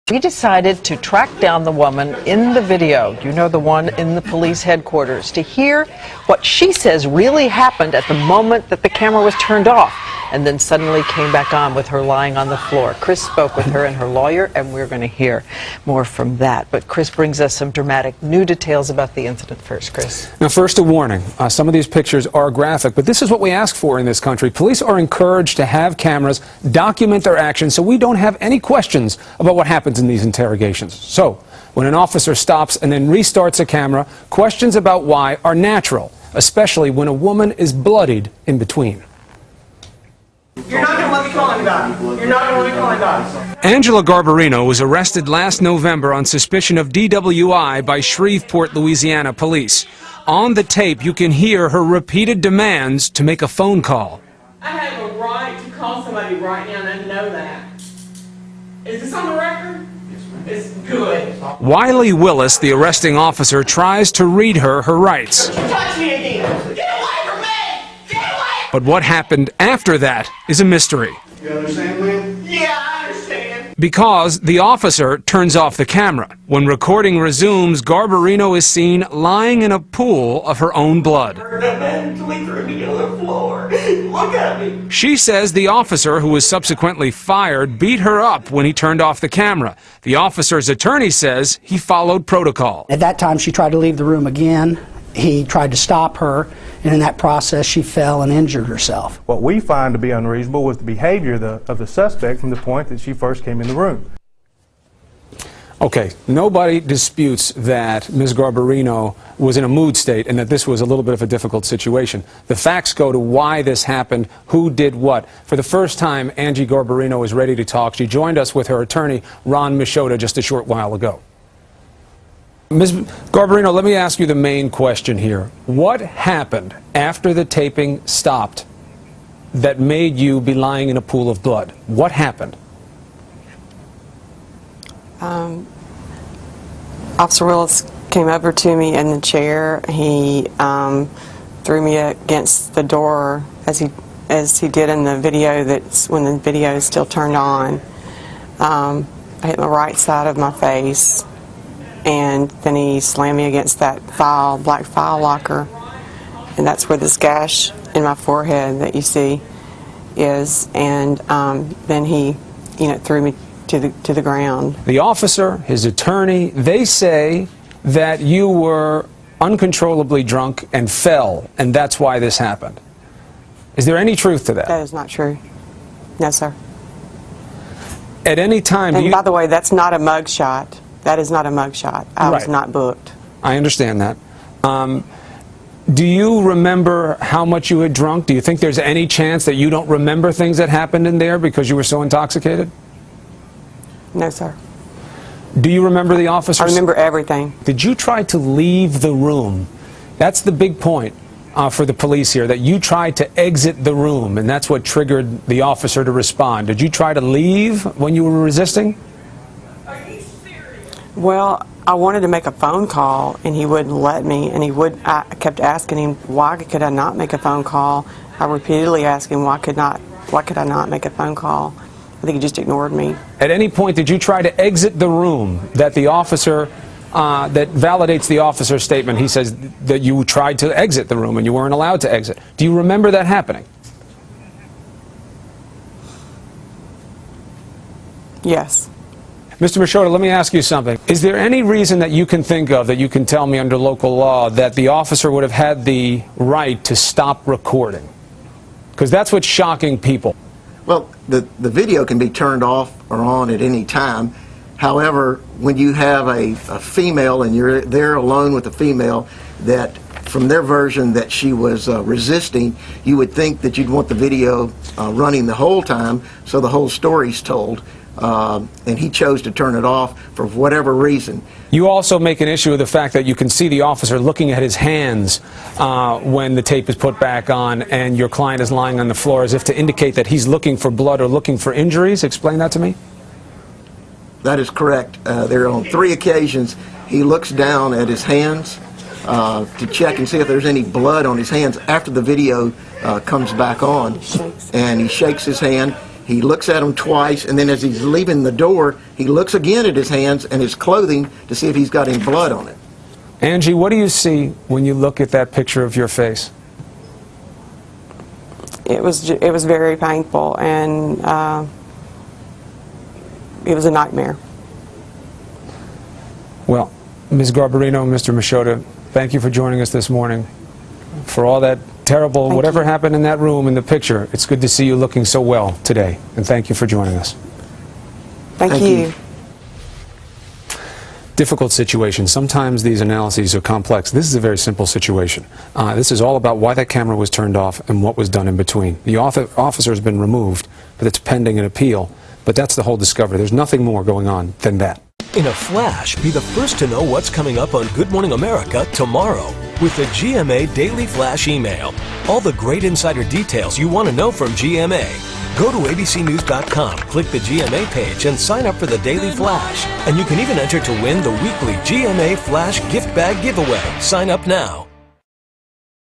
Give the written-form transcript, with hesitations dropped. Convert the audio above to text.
She decided to track down the woman in the video, you know, the one in the police headquarters, to hear what she says really happened at the moment that the camera was turned off, and then suddenly came back on with her lying on the floor. Chris spoke with her and her lawyer, and we're going to hear more from that. But Chris brings us some dramatic new details about the incident first. Chris. Now, first, a warning. Some of these pictures are graphic, but this is what we ask for in this country. Police are encouraged to have cameras document their actions so we don't have any questions about what happens in these interrogations. So, when an officer stops and then restarts a camera, questions about why are natural, especially when a woman is bloodied in between. You're not going to let me call anybody. You're not going to let me call anybody. Angela Garbarino was arrested last November on suspicion of DWI by Shreveport, Louisiana police. On the tape, you can hear her repeated demands to make a phone call. I have a right to call somebody right now, and I know that. Is this on the record? Yes, ma'am. It's good. Wiley Willis, the arresting officer, tries to read her rights. Don't you touch me again. Get away from me! Get away! But what happened after that is a mystery. You understand, Lynn? Yeah, I understand. Because the officer turns off the camera. When recording resumes, Garbarino is seen lying in a pool of her own blood. Look at me. She says the officer, who was subsequently fired, beat her up when he turned off the camera. The officer's attorney says he followed protocol. At that time, she tried to leave the room again. He tried to stop her, and in that process, she fell and injured herself. What we find to be unreasonable was the behavior of the suspect from the point that she first came in the room. Okay, nobody disputes that Ms. Garbarino was in a mood state and that this was a little bit of a difficult situation. The facts go to why this happened, who did what. For the first time, Angie Garbarino is ready to talk. She joined us with her attorney, Ron Machota, just a short while ago. Ms. Garbarino, let me ask you the main question here. What happened after the taping stopped that made you be lying in a pool of blood? What happened? Officer Willis came over to me in the chair. He threw me against the door as he did in the video. That's when the video is still turned on. I hit my right side of my face, and then he slammed me against that black file locker, and that's where this gash in my forehead that you see is. And then he, threw me to the ground. The officer, his attorney, they say that you were uncontrollably drunk and fell, and that's why this happened. Is there any truth to that? That is not true. No, sir. At any time... And by the way, that's not a mug shot. That is not a mug shot. I was not booked. I understand that. Do you remember how much you had drunk? Do you think there's any chance that you don't remember things that happened in there because you were so intoxicated? No, sir. Do you remember the officer? I remember everything. Did you try to leave the room? That's the big point for the police here, that you tried to exit the room, and that's what triggered the officer to respond. Did you try to leave when you were resisting? Are you serious? Well, I wanted to make a phone call, and he wouldn't let me, and I kept asking him, why could I not make a phone call? I repeatedly asked him, why could I not make a phone call? I think he just ignored me. At any point, did you try to exit the room that the officer, that validates the officer's statement? He says that you tried to exit the room and you weren't allowed to exit. Do you remember that happening? Yes. Mr. Machota, let me ask you something. Is there any reason that you can think of, that you can tell me under local law, that the officer would have had the right to stop recording? Because that's what's shocking people. Well, the video can be turned off or on at any time. However, when you have a female and you're there alone with a female that, from their version, that she was resisting, you would think that you'd want the video running the whole time so the whole story's told. And he chose to turn it off for whatever reason. You also make an issue of the fact that you can see the officer looking at his hands when the tape is put back on and your client is lying on the floor as if to indicate that he's looking for blood or looking for injuries. Explain that to me. That is correct. There are on 3 occasions he looks down at his hands to check and see if there's any blood on his hands after the video comes back on. And he shakes his hand. He looks at them twice, and then as he's leaving the door, he looks again at his hands and his clothing to see if he's got any blood on it. Angie, what do you see when you look at that picture of your face? It was very painful, and it was a nightmare. Well, Ms. Garbarino and Mr. Machota, thank you for joining us this morning. For all that terrible, whatever happened in that room in the picture, it's good to see you looking so well today. And thank you for joining us. Thank you. Difficult situation. Sometimes these analyses are complex. This is a very simple situation. This is all about why that camera was turned off and what was done in between. The officer has been removed, but it's pending an appeal. But that's the whole discovery. There's nothing more going on than that. In a flash, be the first to know what's coming up on Good Morning America tomorrow with the GMA Daily Flash email. All the great insider details you want to know from GMA. Go to abcnews.com, click the GMA page, and sign up for the Daily Flash. And you can even enter to win the weekly GMA Flash gift bag giveaway. Sign up now.